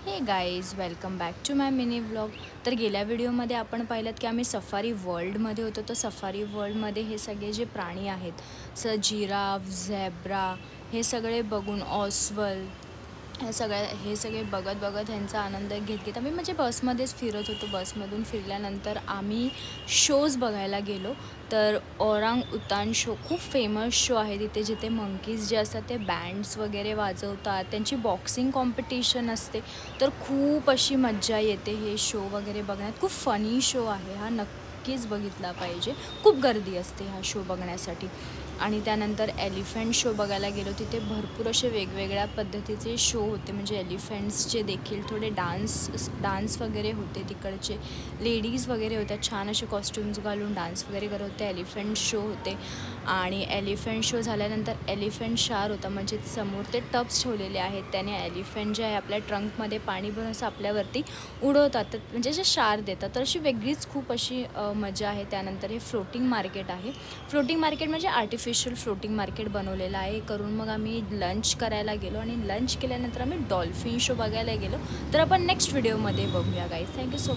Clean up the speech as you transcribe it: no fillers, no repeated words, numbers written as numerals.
हे guys welcome back to my mini vlog. तर गेल्या व्हिडिओमध्ये आपण पाहिलं की आम्ही सफारी वर्ल्डमध्ये होतो. तर सफारी वर्ल्डमध्ये हे सगळे जे प्राणी आहेत जिराफ, झेब्रा हे सगळे बघून ऑस्वल हे सगळे बघत ह्यांचा आनंद घेत आम्ही म्हणजे बसमध्येच फिरत होतो. बसमधून फिरल्यानंतर आम्ही शोज बघायला गेलो. तर ओरांग उतान शो खूप फेमस शो आहे तिथे, जिथे मंकीज जे असतात ते बँड्स वगैरे वाजवतात, त्यांची बॉक्सिंग कॉम्पिटिशन असते. तर खूप अशी मज्जा येते हे शो वगैरे बघण्यात. खूप फनी शो आहे हा, नक्कीच बघितला पाहिजे. खूप गर्दी असते हा शो बघण्यासाठी. आणि त्यानंतर एलिफंट शो बघायला गेलो. तिथे भरपूर असे वेगवेगळ्या पद्धतीचे शो होते, म्हणजे एलिफंट्सचे देखील थोडे डान्स वगैरे होते. तिकडचे लेडीज वगैरे होत्या, छान असे कॉस्ट्युम्स घालून डान्स वगैरे करत होते. एलिफंट शो होते आणि एलिफंट शो झाल्यानंतर एलिफंट शार होता, म्हणजे समोर ते टब्स ठेवलेले आहेत. त्याने एलिफंट जे आहे आपल्या ट्रंकमध्ये पाणी भरून असं आपल्यावरती उडवतात, म्हणजे जे शार देतात. तर अशी वेगळीच खूप अशी मजा आहे. त्यानंतर हे फ्लोटिंग मार्केट आहे. फ्लोटिंग मार्केट म्हणजे आर्टिफिशियल फ्लोटिंग मार्केट बनवलेलं आहे. करून मग आम्ही लंच करायला गेलो आणि लंच केल्यानंतर आम्ही डॉल्फिन शो बघायला गेलो. तर आपण नेक्स्ट व्हिडिओमध्ये बघूया गाईज. Thank you so